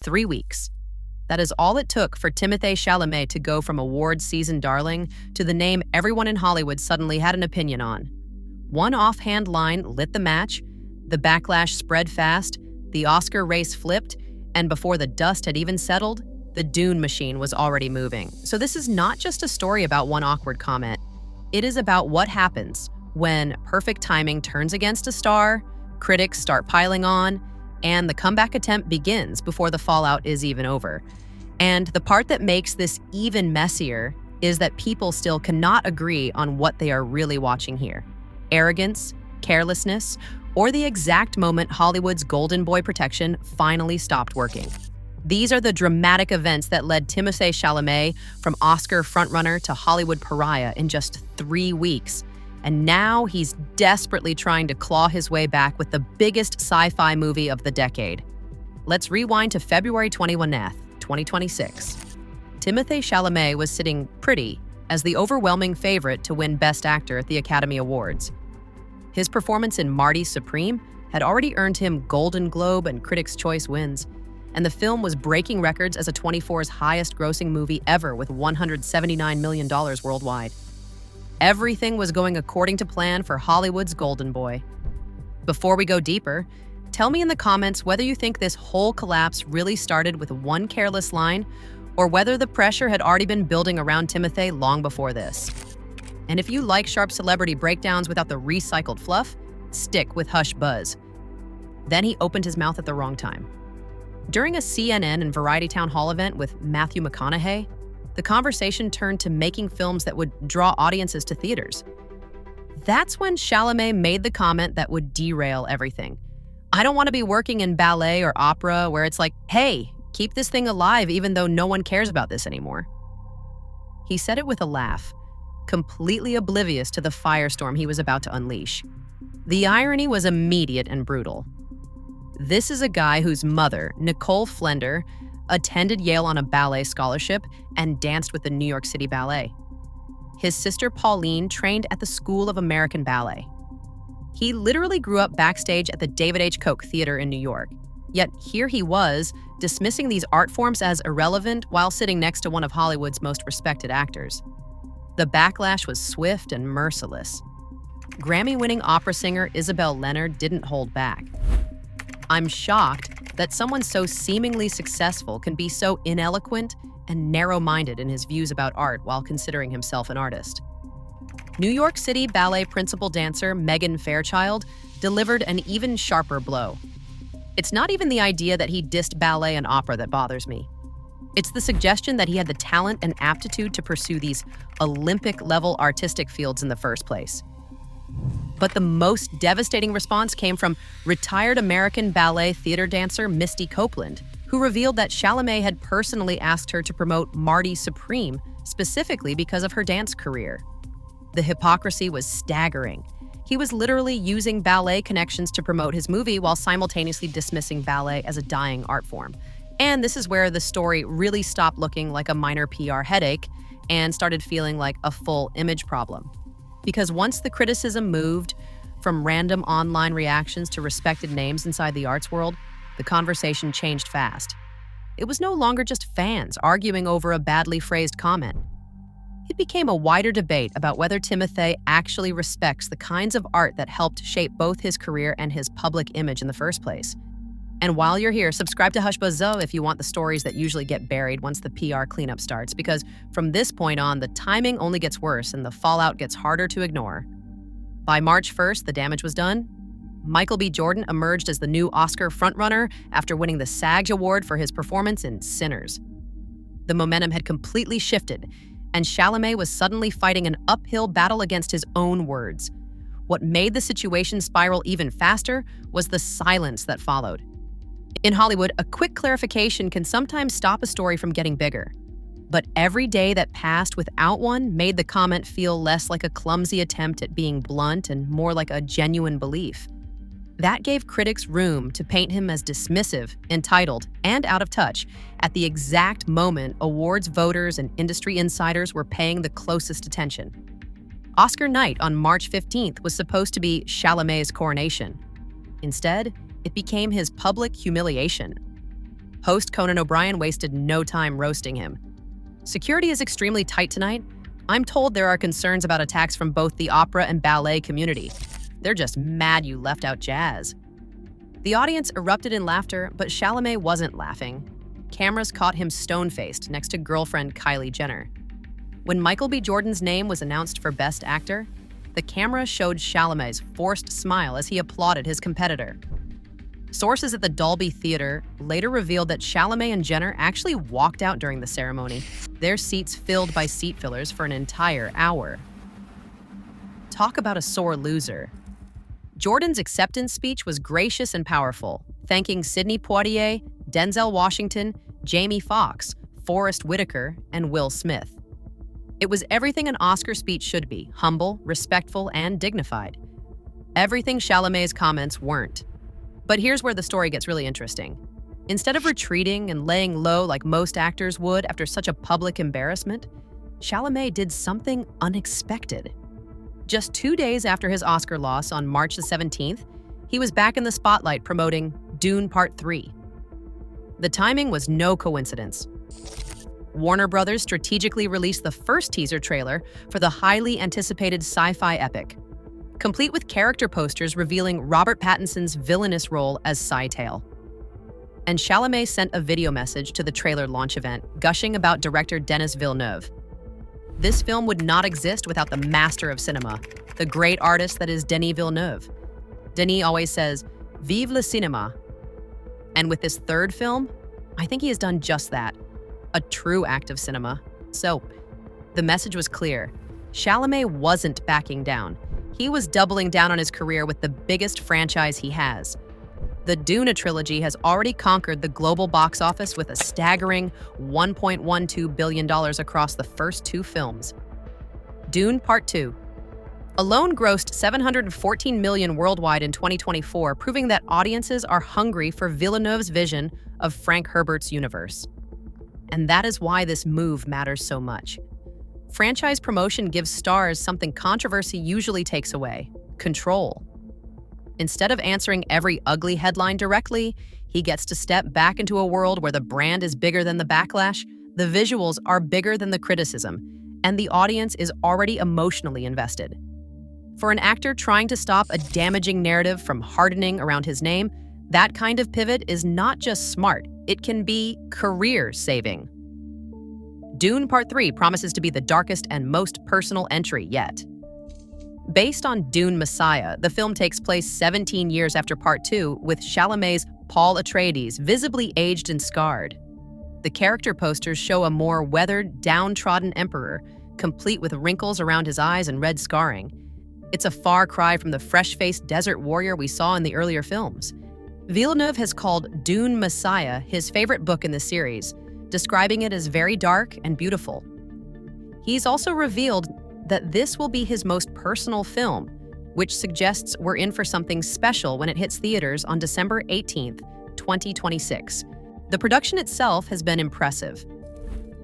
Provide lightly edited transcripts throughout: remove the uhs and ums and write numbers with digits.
3 weeks. That is all it took for Timothée Chalamet to go from award season darling to the name everyone in Hollywood suddenly had an opinion on. One offhand line lit the match, the backlash spread fast, the Oscar race flipped, and before the dust had even settled, the Dune machine was already moving. So this is not just a story about one awkward comment. It is about what happens when perfect timing turns against a star, critics start piling on, and the comeback attempt begins before the fallout is even over. And the part that makes this even messier is that people still cannot agree on what they are really watching here. Arrogance, carelessness, or the exact moment Hollywood's golden boy protection finally stopped working. These are the dramatic events that led Timothée Chalamet from Oscar frontrunner to Hollywood pariah in just 3 weeks. And now he's desperately trying to claw his way back with the biggest sci-fi movie of the decade. Let's rewind to February 21st, 2026. Timothée Chalamet was sitting pretty as the overwhelming favorite to win Best Actor at the Academy Awards. His performance in Marty Supreme had already earned him Golden Globe and Critics' Choice wins, and the film was breaking records as a 24's highest-grossing movie ever with $179 million worldwide. Everything was going according to plan for Hollywood's golden boy. Before we go deeper, tell me in the comments whether you think this whole collapse really started with one careless line or whether the pressure had already been building around Timothée long before this. And if you like sharp celebrity breakdowns without the recycled fluff, stick with Hush Buzz. Then he opened his mouth at the wrong time. During a CNN and Variety Town Hall event with Matthew McConaughey, the conversation turned to making films that would draw audiences to theaters. That's when Chalamet made the comment that would derail everything. I don't want to be working in ballet or opera where it's like, hey, keep this thing alive even though no one cares about this anymore. He said it with a laugh, completely oblivious to the firestorm he was about to unleash. The irony was immediate and brutal. This is a guy whose mother, Nicole Flender, attended Yale on a ballet scholarship and danced with the New York City Ballet. His sister Pauline trained at the School of American Ballet. He literally grew up backstage at the David H. Koch Theater in New York. Yet here he was, dismissing these art forms as irrelevant while sitting next to one of Hollywood's most respected actors. The backlash was swift and merciless. Grammy-winning opera singer Isabel Leonard didn't hold back. I'm shocked that someone so seemingly successful can be so ineloquent and narrow-minded in his views about art while considering himself an artist. New York City Ballet principal dancer Megan Fairchild delivered an even sharper blow. It's not even the idea that he dissed ballet and opera that bothers me. It's the suggestion that he had the talent and aptitude to pursue these Olympic-level artistic fields in the first place. But the most devastating response came from retired American ballet theater dancer Misty Copeland, who revealed that Chalamet had personally asked her to promote Marty Supreme specifically because of her dance career. The hypocrisy was staggering. He was literally using ballet connections to promote his movie while simultaneously dismissing ballet as a dying art form. And this is where the story really stopped looking like a minor PR headache and started feeling like a full image problem. Because once the criticism moved from random online reactions to respected names inside the arts world, the conversation changed fast. It was no longer just fans arguing over a badly phrased comment. It became a wider debate about whether Timothée actually respects the kinds of art that helped shape both his career and his public image in the first place. And while you're here, subscribe to Hush Buzz if you want the stories that usually get buried once the PR cleanup starts, because from this point on, the timing only gets worse and the fallout gets harder to ignore. By March 1st, the damage was done. Michael B. Jordan emerged as the new Oscar frontrunner after winning the SAG Award for his performance in Sinners. The momentum had completely shifted, and Chalamet was suddenly fighting an uphill battle against his own words. What made the situation spiral even faster was the silence that followed. In Hollywood, a quick clarification can sometimes stop a story from getting bigger. But every day that passed without one made the comment feel less like a clumsy attempt at being blunt and more like a genuine belief. That gave critics room to paint him as dismissive, entitled, and out of touch at the exact moment awards voters and industry insiders were paying the closest attention. Oscar night on March 15th was supposed to be Chalamet's coronation. Instead, it became his public humiliation. Host Conan O'Brien wasted no time roasting him. Security is extremely tight tonight. I'm told there are concerns about attacks from both the opera and ballet community. They're just mad you left out jazz. The audience erupted in laughter, but Chalamet wasn't laughing. Cameras caught him stone-faced next to girlfriend Kylie Jenner. When Michael B. Jordan's name was announced for Best Actor, the camera showed Chalamet's forced smile as he applauded his competitor. Sources at the Dolby Theater later revealed that Chalamet and Jenner actually walked out during the ceremony, their seats filled by seat fillers for an entire hour. Talk about a sore loser. Jordan's acceptance speech was gracious and powerful, thanking Sidney Poitier, Denzel Washington, Jamie Foxx, Forrest Whitaker, and Will Smith. It was everything an Oscar speech should be: humble, respectful, and dignified. Everything Chalamet's comments weren't. But here's where the story gets really interesting. Instead of retreating and laying low like most actors would after such a public embarrassment, Chalamet did something unexpected. Just 2 days after his Oscar loss on March the 17th, he was back in the spotlight promoting Dune Part 3. The timing was no coincidence. Warner Brothers strategically released the first teaser trailer for the highly anticipated sci-fi epic, complete with character posters revealing Robert Pattinson's villainous role as Scytale. And Chalamet sent a video message to the trailer launch event, gushing about director Denis Villeneuve. This film would not exist without the master of cinema, the great artist that is Denis Villeneuve. Denis always says, "Vive le cinéma." And with this third film, I think he has done just that, a true act of cinema. So, the message was clear. Chalamet wasn't backing down. He was doubling down on his career with the biggest franchise he has. The Dune trilogy has already conquered the global box office with a staggering $1.12 billion across the first 2 films. Dune Part 2 alone grossed $714 million worldwide in 2024, proving that audiences are hungry for Villeneuve's vision of Frank Herbert's universe. And that is why this move matters so much. Franchise promotion gives stars something controversy usually takes away: control. Instead of answering every ugly headline directly, he gets to step back into a world where the brand is bigger than the backlash, the visuals are bigger than the criticism, and the audience is already emotionally invested. For an actor trying to stop a damaging narrative from hardening around his name, that kind of pivot is not just smart, it can be career-saving. Dune Part 3 promises to be the darkest and most personal entry yet. Based on Dune Messiah, the film takes place 17 years after Part 2, with Chalamet's Paul Atreides visibly aged and scarred. The character posters show a more weathered, downtrodden emperor, complete with wrinkles around his eyes and red scarring. It's a far cry from the fresh-faced desert warrior we saw in the earlier films. Villeneuve has called Dune Messiah his favorite book in the series, describing it as very dark and beautiful. He's also revealed that this will be his most personal film, which suggests we're in for something special when it hits theaters on December 18th, 2026. The production itself has been impressive.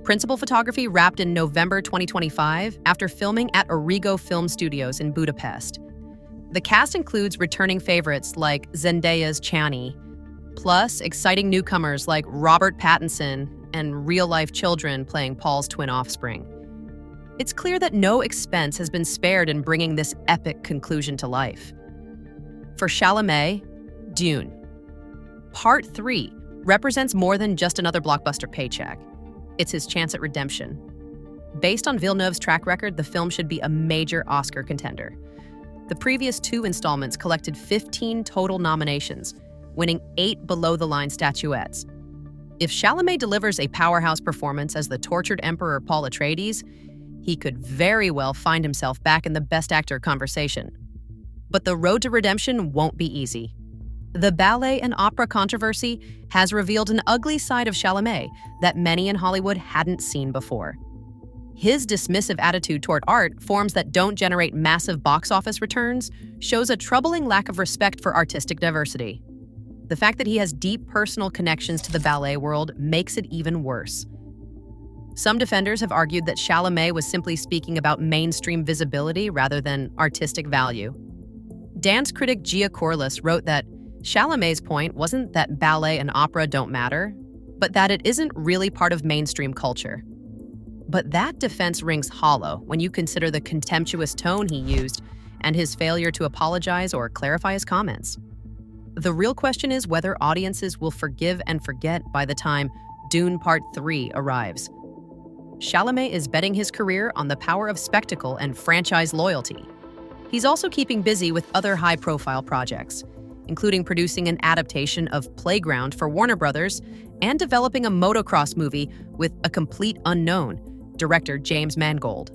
Principal photography wrapped in November 2025 after filming at Origo Film Studios in Budapest. The cast includes returning favorites like Zendaya's Chani, plus exciting newcomers like Robert Pattinson and real-life children playing Paul's twin offspring. It's clear that no expense has been spared in bringing this epic conclusion to life. For Chalamet, Dune. Part 3 represents more than just another blockbuster paycheck. It's his chance at redemption. Based on Villeneuve's track record, the film should be a major Oscar contender. The previous 2 installments collected 15 total nominations, winning 8 below-the-line statuettes. If Chalamet delivers a powerhouse performance as the tortured Emperor Paul Atreides, he could very well find himself back in the Best Actor conversation. But the road to redemption won't be easy. The ballet and opera controversy has revealed an ugly side of Chalamet that many in Hollywood hadn't seen before. His dismissive attitude toward art, forms that don't generate massive box office returns, shows a troubling lack of respect for artistic diversity. The fact that he has deep personal connections to the ballet world makes it even worse. Some defenders have argued that Chalamet was simply speaking about mainstream visibility rather than artistic value. Dance critic Gia Corliss wrote that Chalamet's point wasn't that ballet and opera don't matter, but that it isn't really part of mainstream culture. But that defense rings hollow when you consider the contemptuous tone he used and his failure to apologize or clarify his comments. The real question is whether audiences will forgive and forget by the time Dune Part 3 arrives. Chalamet is betting his career on the power of spectacle and franchise loyalty. He's also keeping busy with other high-profile projects, including producing an adaptation of Playground for Warner Brothers and developing a motocross movie with a complete unknown, director James Mangold.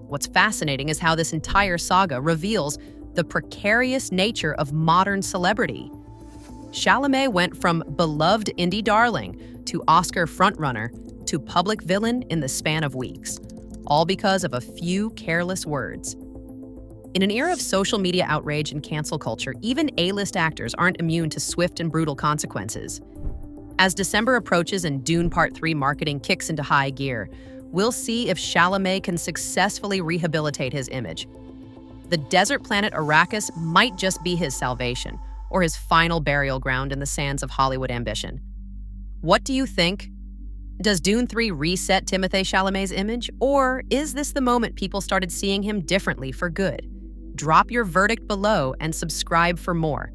What's fascinating is how this entire saga reveals the precarious nature of modern celebrity. Chalamet went from beloved indie darling to Oscar frontrunner to public villain in the span of weeks, all because of a few careless words. In an era of social media outrage and cancel culture, even A-list actors aren't immune to swift and brutal consequences. As December approaches and Dune Part 3 marketing kicks into high gear, we'll see if Chalamet can successfully rehabilitate his image. The desert planet Arrakis might just be his salvation, or his final burial ground in the sands of Hollywood ambition. What do you think? Does Dune 3 reset Timothée Chalamet's image, or is this the moment people started seeing him differently for good? Drop your verdict below and subscribe for more.